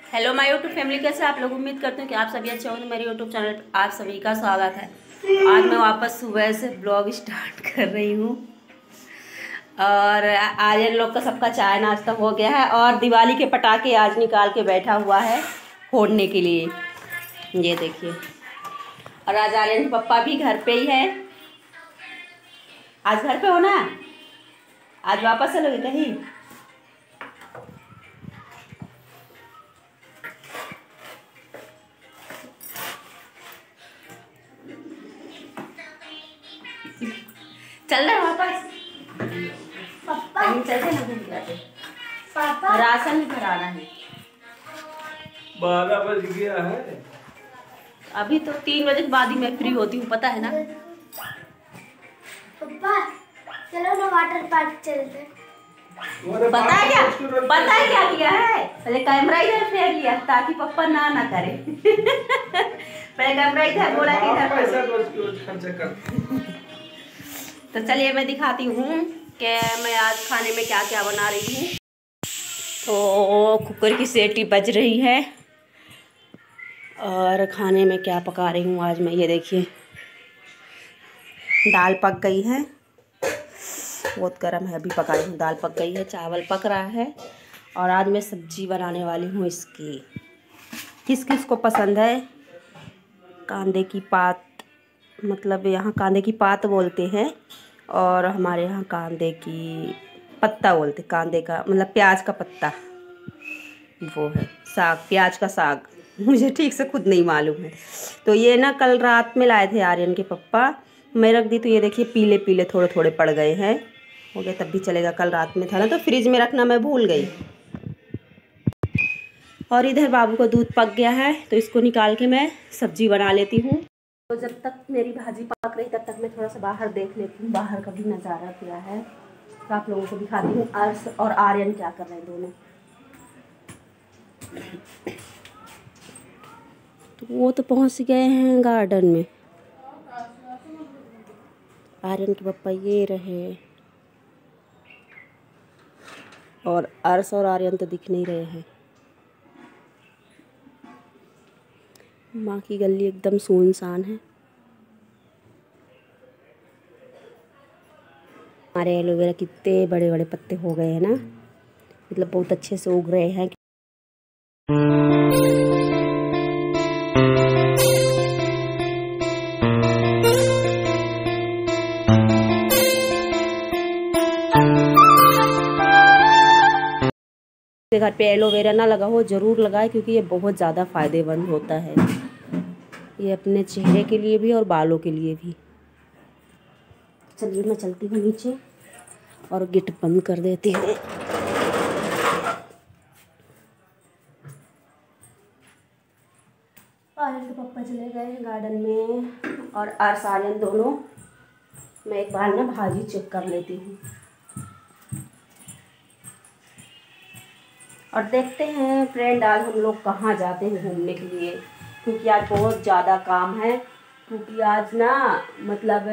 Hello my YouTube family, कैसे आप लोग। उम्मीद करते हैं कि आप सभी अच्छे होंगे। मेरे यूट्यूब चैनल पर आप सभी का स्वागत है। आज मैं वापस सुबह से ब्लॉग स्टार्ट कर रही हूँ और आज इन लोग का सबका चाय नाश्ता हो गया है और दिवाली के पटाखे आज निकाल के बैठा हुआ है फोड़ने के लिए। ये देखिए, और आज आर्यन के पापा भी घर पे ही है। आज घर पे हो ना, आज वापस चलोगे कहीं? चल रहे वापस? पापा चलते ना घूम जाते। पापा राशन भी भराना है। 12 बज गया है। अभी तो 3 बजे के बाद ही मैं फ्री होती हूँ, पता है ना। पापा चलो ना वाटर पार्क चलते हैं। पता है क्या किया है? पहले कैमरा इधर फेर लिया ताकि पापा ना करे। पहले कैमरा इधर बोला कि इधर पैसा रोज खर्चा कर। तो चलिए मैं दिखाती हूँ कि मैं आज खाने में क्या क्या बना रही हूँ। तो कुकर की सीटी बज रही है और खाने में क्या पका रही हूँ आज मैं, ये देखिए। दाल पक गई है, बहुत गर्म है, अभी पकाई हूँ। दाल पक गई है, चावल पक रहा है और आज मैं सब्जी बनाने वाली हूँ इसकी। किस किस को पसंद है कांदे की पात, मतलब यहाँ कांदे की पात बोलते हैं और हमारे यहाँ कांदे की पत्ता बोलते। कांदे का मतलब प्याज का पत्ता, वो है साग, प्याज का साग। मुझे ठीक से खुद नहीं मालूम है। तो ये ना कल रात में लाए थे आर्यन के पप्पा, मैं रख दी तो ये देखिए पीले पीले थोड़े थोड़े पड़ गए हैं। हो गया तब भी चलेगा, कल रात में था ना तो फ्रिज में रखना मैं भूल गई। और इधर बाबू का दूध पक गया है तो इसको निकाल के मैं सब्जी बना लेती हूँ। तो जब तक मेरी भाजी पक रही तब तक मैं थोड़ा सा बाहर देख लेती हूँ, बाहर का भी नज़ारा क्या है तो आप लोगों को दिखाती हूँ। अर्श और आर्यन क्या कर रहे हैं दोनों। तो वो तो पहुँच गए हैं गार्डन में। आर्यन के पापा ये रहे और अर्श और आर्यन तो दिख नहीं रहे हैं। माँ की गली एकदम सुनसान है। हमारे एलोवेरा कितने बड़े बड़े पत्ते हो गए हैं ना, मतलब बहुत अच्छे से उग रहे हैं। घर पे एलोवेरा ना लगा हो जरूर लगाए, क्योंकि ये बहुत ज़्यादा फ़ायदेमंद होता है। ये अपने चेहरे के लिए भी और बालों के लिए भी। चलिए मैं चलती हूँ नीचे और गेट बंद कर देती हूँ। आर्यन के पापा चले गए हैं गार्डन में और अर्श आर्यन दोनों। मैं एक बार ना भाजी चेक कर लेती हूँ और देखते हैं फ्रेंड आज हम लोग कहाँ जाते हैं घूमने के लिए, क्योंकि आज बहुत ज़्यादा काम है। क्योंकि आज ना मतलब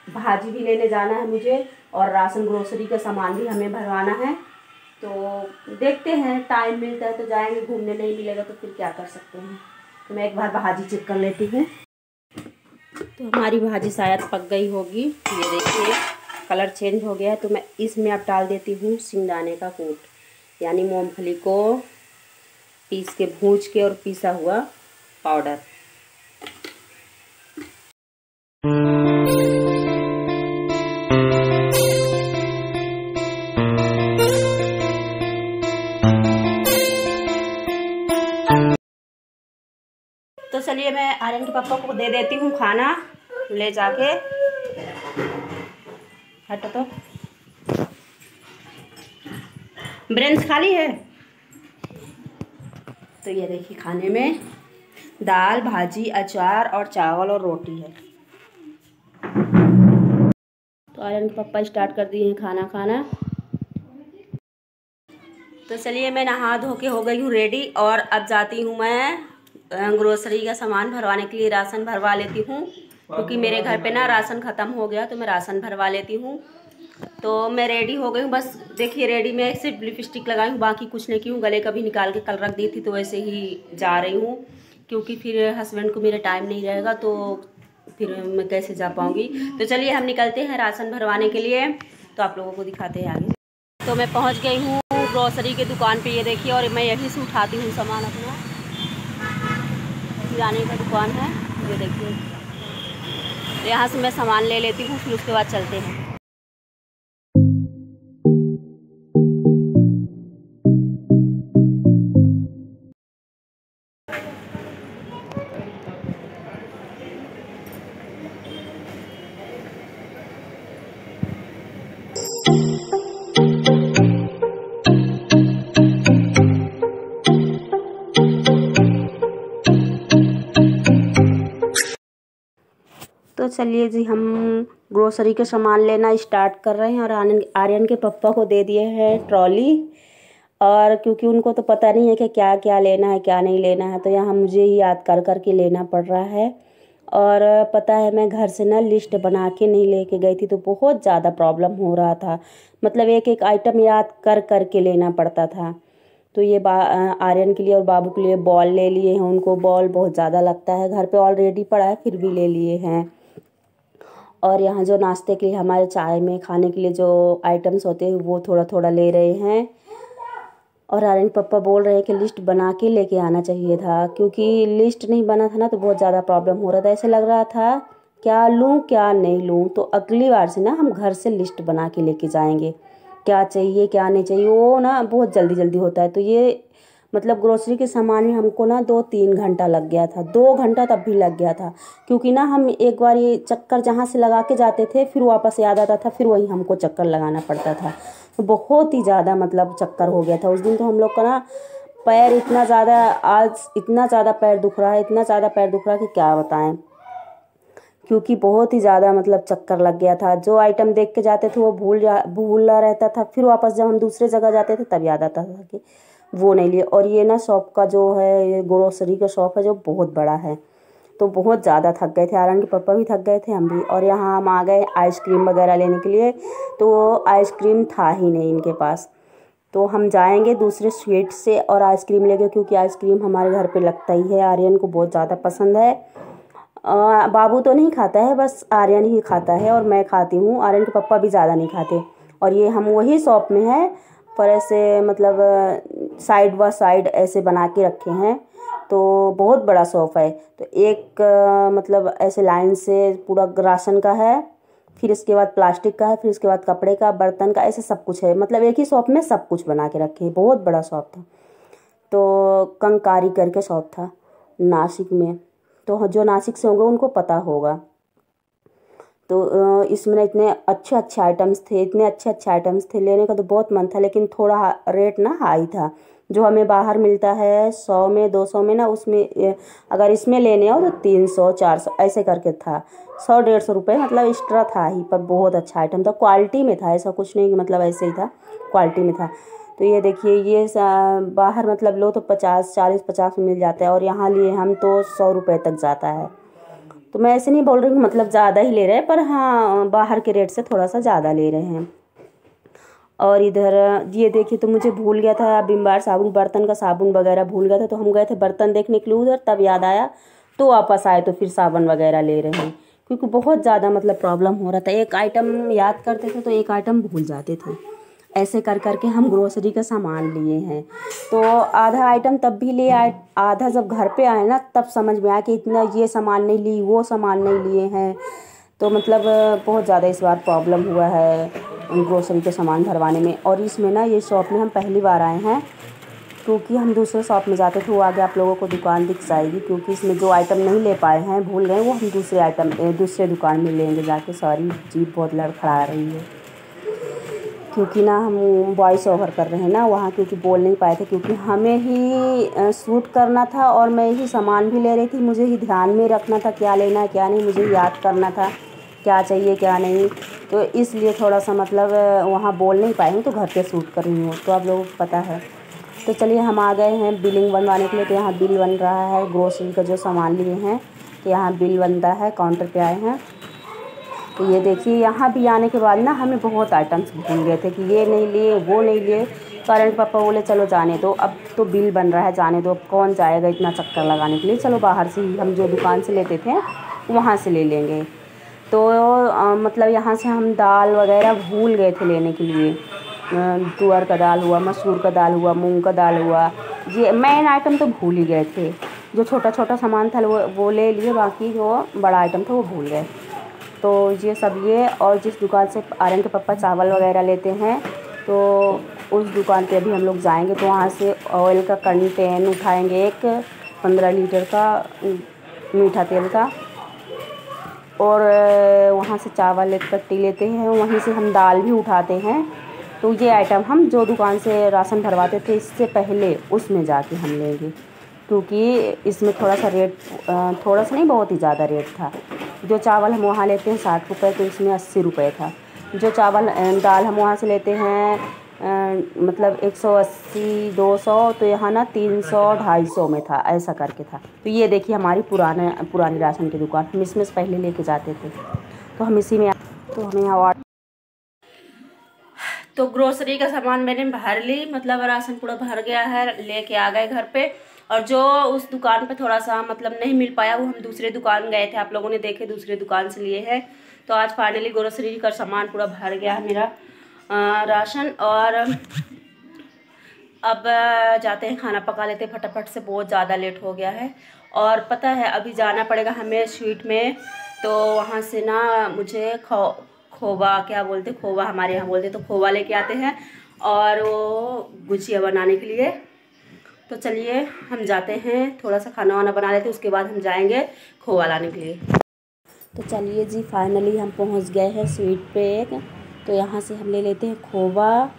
भाजी भी लेने जाना है मुझे और राशन ग्रोसरी का सामान भी हमें भरवाना है। तो देखते हैं टाइम मिलता है तो जाएंगे घूमने, नहीं मिलेगा तो फिर क्या कर सकते हैं। तो मैं एक बार भाजी चेक कर लेती हूँ। तो हमारी भाजी शायद पक गई होगी, ये देखिए कलर चेंज हो गया है। तो मैं इसमें अब डाल देती हूँ सिंगदाने का कूट, यानी मूंगफली को पीस के भूंज के और पीसा हुआ पाउडर। तो चलिए मैं आर्यन के पापा को दे देती हूँ खाना ले जाके। हटो तो, ब्रेंच खाली है। तो ये देखिए खाने में दाल भाजी अचार और चावल और रोटी है। तो आर्यन के पापा स्टार्ट कर दिए हैं खाना खाना। तो चलिए मैं नहा धो के हो गई हूँ रेडी और अब जाती हूँ मैं ग्रोसरी का सामान भरवाने के लिए। राशन भरवा लेती हूँ क्योंकि मेरे घर पे ना राशन ख़त्म हो गया, तो मैं राशन भरवा लेती हूँ तो मैं रेडी हो गई हूँ, बस देखिए रेडी में सिर्फ लिपस्टिक लगाई हूँ, बाकी कुछ नहीं की हूँ। गले का भी निकाल के कल रख दी थी, तो वैसे ही जा रही हूँ, क्योंकि फिर हस्बैंड को मेरा टाइम नहीं रहेगा तो फिर मैं कैसे जा पाऊँगी। तो चलिए हम निकलते हैं राशन भरवाने के लिए, तो आप लोगों को दिखाते हैं आगे। तो मैं पहुँच गई हूँ ग्रोसरी के दुकान पे, ये देखिए, और मैं यहीं से उठाती हूँ सामान अपना। किराने का दुकान है, ये देखिए, तो यहाँ से मैं सामान ले लेती हूँ, फिर उसके बाद चलते हैं। तो चलिए जी, हम ग्रोसरी के सामान लेना स्टार्ट कर रहे हैं, और आर्यन के पापा को दे दिए हैं ट्रॉली, और क्योंकि उनको तो पता नहीं है कि क्या क्या लेना है क्या नहीं लेना है, तो यहाँ मुझे ही याद कर कर के लेना पड़ रहा है। और पता है, मैं घर से ना लिस्ट बना के नहीं लेके गई थी, तो बहुत ज़्यादा प्रॉब्लम हो रहा था, मतलब एक एक आइटम याद कर कर के लेना पड़ता था। तो ये आर्यन के लिए और बाबू के लिए बॉल ले लिए हैं, उनको बॉल बहुत ज़्यादा लगता है, घर पे ऑलरेडी पड़ा है फिर भी ले लिए हैं। और यहाँ जो नाश्ते के लिए हमारे चाय में खाने के लिए जो आइटम्स होते हैं वो थोड़ा थोड़ा ले रहे हैं। और आर्यन पापा बोल रहे हैं कि लिस्ट बना के लेके आना चाहिए था, क्योंकि लिस्ट नहीं बना था ना तो बहुत ज़्यादा प्रॉब्लम हो रहा था। ऐसे लग रहा था क्या लूँ क्या नहीं लूँ, तो अगली बार से ना हम घर से लिस्ट बना के लेके जाएंगे, क्या चाहिए क्या नहीं चाहिए, वो ना बहुत जल्दी जल्दी होता है। तो ये मतलब ग्रोसरी के सामान में हमको ना 2-3 घंटा लग गया था, 2 घंटा तब भी लग गया था, क्योंकि ना हम एक बार ये चक्कर जहाँ से लगा के जाते थे फिर वापस याद आता था, फिर वही हमको चक्कर लगाना पड़ता था। तो बहुत ही ज़्यादा मतलब चक्कर हो गया था उस दिन। तो हम लोग का ना पैर इतना ज़्यादा, आज इतना ज़्यादा पैर दुख रहा है, इतना ज़्यादा पैर दुख रहा है कि क्या बताएं, क्योंकि बहुत ही ज़्यादा मतलब चक्कर लग गया था। जो आइटम देख के जाते थे वो भूला रहता था, फिर वापस जब हम दूसरे जगह जाते थे तब याद आता था कि वो नहीं लिए। और ये ना शॉप का जो है, ये ग्रोसरी का शॉप है जो बहुत बड़ा है, तो बहुत ज़्यादा थक गए थे, आर्यन के पापा भी थक गए थे, हम भी। और यहाँ हम आ गए आइसक्रीम वगैरह लेने के लिए, तो आइसक्रीम था ही नहीं इनके पास, तो हम जाएंगे दूसरे स्वीट से और आइसक्रीम लेंगे, क्योंकि आइसक्रीम हमारे घर पे लगता ही है, आर्यन को बहुत ज़्यादा पसंद है। बाबू तो नहीं खाता है, बस आर्यन ही खाता है और मैं खाती हूँ, आर्यन के पापा भी ज़्यादा नहीं खाते। और ये हम वही शॉप में है, पर ऐसे मतलब साइड बाय साइड ऐसे बना के रखे हैं, तो बहुत बड़ा शॉप है। तो एक मतलब ऐसे लाइन से पूरा राशन का है, फिर इसके बाद प्लास्टिक का है, फिर इसके बाद कपड़े का, बर्तन का, ऐसे सब कुछ है, मतलब एक ही शॉप में सब कुछ बना के रखे हैं। बहुत बड़ा शॉप था, तो कंकारी करके शॉप था नासिक में, तो जो नासिक से होंगे उनको पता होगा। तो इसमें इतने अच्छे अच्छे आइटम्स थे, इतने अच्छे अच्छे आइटम्स थे, लेने का तो बहुत मन था, लेकिन थोड़ा रेट ना हाई था। जो हमें बाहर मिलता है 100 में 200 में ना, उसमें अगर इसमें लेने हो तो 300-400 ऐसे करके था, 100-150 रुपये मतलब एक्स्ट्रा था ही, पर बहुत अच्छा आइटम था, क्वालिटी में था, ऐसा कुछ नहीं कि मतलब ऐसे ही था, क्वालिटी में था। तो ये देखिए, ये बाहर मतलब लो तो 40-50 में मिल जाता है, और यहाँ लिए हम तो 100 रुपये तक जाता है। तो मैं ऐसे नहीं बोल रही हूँ मतलब ज़्यादा ही ले रहे हैं, पर हाँ बाहर के रेट से थोड़ा सा ज़्यादा ले रहे हैं। और इधर ये देखिए, तो मुझे भूल गया था विम बार साबुन, बर्तन का साबुन वगैरह भूल गया था, तो हम गए थे बर्तन देखने के लिए उधर, तब याद आया, तो वापस आए तो फिर साबुन वगैरह ले रहे हैं, क्योंकि बहुत ज़्यादा मतलब प्रॉब्लम हो रहा था। एक आइटम याद करते थे तो एक आइटम भूल जाते थे, ऐसे कर करके हम ग्रोसरी का सामान लिए हैं। तो आधा आइटम तब भी ले आए, आधा जब घर पे आए ना तब समझ में आया कि इतना ये सामान नहीं ली, वो सामान नहीं लिए हैं। तो मतलब बहुत ज़्यादा इस बार प्रॉब्लम हुआ है ग्रोसरी के सामान भरवाने में। और इसमें ना, ये शॉप में हम पहली बार आए हैं, क्योंकि हम दूसरे शॉप में जाते थे, वो आगे आप लोगों को दुकान दिख जाएगी, क्योंकि इसमें जो आइटम नहीं ले पाए हैं, भूल गए, वो हम दूसरे दुकान में लेंगे जाके। सॉरी, जीप बहुत लड़खड़ा रही है, क्योंकि ना हम वॉइस ओवर कर रहे हैं ना वहाँ, क्योंकि बोल नहीं पाए थे, क्योंकि हमें ही शूट करना था और मैं ही सामान भी ले रही थी, मुझे ही ध्यान में रखना था क्या लेना है क्या नहीं, मुझे याद करना था क्या चाहिए क्या नहीं, तो इसलिए थोड़ा सा मतलब वहाँ बोल नहीं पाए हूँ, तो घर पे शूट कर रही हूँ, तो आप लोगों को पता है। तो चलिए हम आ गए हैं बिलिंग बनवाने के लिए। तो यहाँ बिल बन रहा है ग्रोसरी का जो सामान लिए हैं, तो यहाँ बिल बनता है, काउंटर पे आए हैं। तो ये देखिए यहाँ भी आने के बाद ना हमें बहुत आइटम्स भूल गए थे कि ये नहीं लिए वो नहीं लिए। तो आर्यन के पापा बोले चलो जाने दो, अब तो बिल बन रहा है, जाने दो, अब कौन जाएगा इतना चक्कर लगाने के लिए, चलो बाहर से ही हम जो दुकान से लेते थे वहाँ से ले लेंगे। तो मतलब यहाँ से हम दाल वगैरह भूल गए थे लेने के लिए। तुअर का दाल हुआ, मसूर का दाल हुआ, मूंग का दाल हुआ, ये मेन आइटम तो भूल ही गए थे। जो छोटा छोटा सामान था वो ले लिए, बाकी जो बड़ा आइटम था वो भूल गए। तो ये सब लिए, और जिस दुकान से आर्यन के पापा चावल वगैरह लेते हैं तो उस दुकान पे अभी हम लोग जाएंगे। तो वहाँ से ऑयल का कंटेन उठाएंगे, एक 15 लीटर का मीठा तेल का, और वहाँ से चावल एक कट्टी लेते हैं, वहीं से हम दाल भी उठाते हैं। तो ये आइटम हम जो दुकान से राशन भरवाते थे इससे पहले उसमें जाके हम लेंगे, क्योंकि इसमें थोड़ा सा रेट, थोड़ा सा नहीं बहुत ही ज़्यादा रेट था। जो चावल हम वहाँ लेते हैं 60 रुपये, तो इसमें 80 रुपये था। जो चावल दाल हम वहाँ से लेते हैं मतलब 180 200, तो यहाँ ना 300 250 में था, ऐसा करके था। तो ये देखिए हमारी पुरानी राशन की दुकान, हम इसमें से पहले लेके जाते थे। तो हम इसी में, तो हमें यहाँ तो ग्रोसरी का सामान मैंने भर ली, मतलब राशन पूरा भर गया है, लेके आ गए घर पे। और जो उस दुकान पे थोड़ा सा मतलब नहीं मिल पाया वो हम दूसरे दुकान गए थे, आप लोगों ने देखे, दूसरे दुकान से लिए हैं। तो आज फाइनली ग्रोसरी का सामान पूरा भर गया है मेरा राशन। और अब जाते हैं, खाना पका लेते हैं फटाफट से, बहुत ज़्यादा लेट हो गया है। और पता है अभी जाना पड़ेगा हमें स्वीट में, तो वहाँ से ना मुझे खोवा, क्या बोलते, खोवा हमारे यहाँ बोलते, तो खोवा लेके आते हैं और वो गुजिया बनाने के लिए। तो चलिए हम जाते हैं, थोड़ा सा खाना वाना बना लेते हैं, उसके बाद हम जाएंगे खोवा लाने के लिए। तो चलिए जी फाइनली हम पहुंच गए हैं स्वीट पे एक। तो यहाँ से हम ले लेते हैं खोवा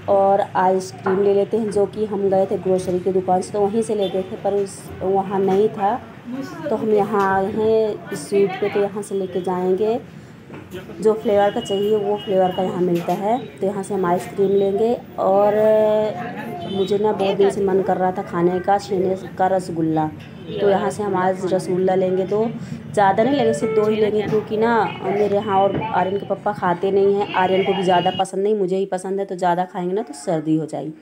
और आइसक्रीम ले लेते हैं, जो कि हम गए थे ग्रोसरी की दुकान से तो वहीं से लेते थे, पर वहाँ नहीं था। तो हम यहाँ आए हैं स्वीट पे, तो यहाँ से लेके जाएंगे। जो फ्लेवर का चाहिए वो फ्लेवर का यहाँ मिलता है। तो यहाँ से हम आइसक्रीम लेंगे, और मुझे ना बहुत दिन से मन कर रहा था खाने का छेने का रसगुल्ला। तो यहाँ से हम आज रसगुल्ला लेंगे, तो ज़्यादा नहीं लेंगे, सिर्फ 2 ही लेंगे, क्योंकि ना मेरे यहाँ और आर्यन के पापा खाते नहीं हैं। आर्यन को भी ज़्यादा पसंद नहीं, मुझे ही पसंद है, तो ज़्यादा खाएंगे ना तो सर्दी हो जाएगी।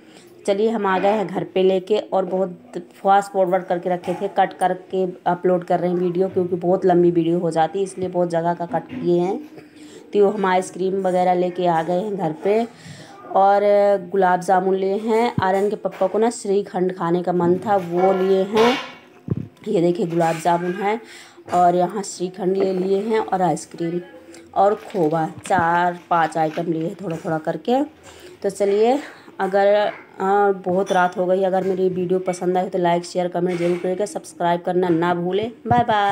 चलिए हम आ गए हैं घर पे लेके, और बहुत फास्ट फॉरवर्ड करके रखे थे, कट करके अपलोड कर रहे हैं वीडियो, क्योंकि बहुत लंबी वीडियो हो जाती है, इसलिए बहुत जगह का कट किए हैं। तो हम आइसक्रीम वगैरह लेके आ गए हैं घर पे, और गुलाब जामुन लिए हैं। आर्यन के पापा को ना श्रीखंड खाने का मन था, वो लिए हैं। ये देखिए गुलाब जामुन है, और यहाँ श्रीखंड ले लिए हैं, और आइसक्रीम और खोवा, 4-5 आइटम लिए हैं थोड़ा थोड़ा करके। तो चलिए, अगर बहुत रात हो गई, अगर मेरी वीडियो पसंद आए तो लाइक शेयर कमेंट जरूर करिएगा, सब्सक्राइब करना ना भूलें। Bye bye.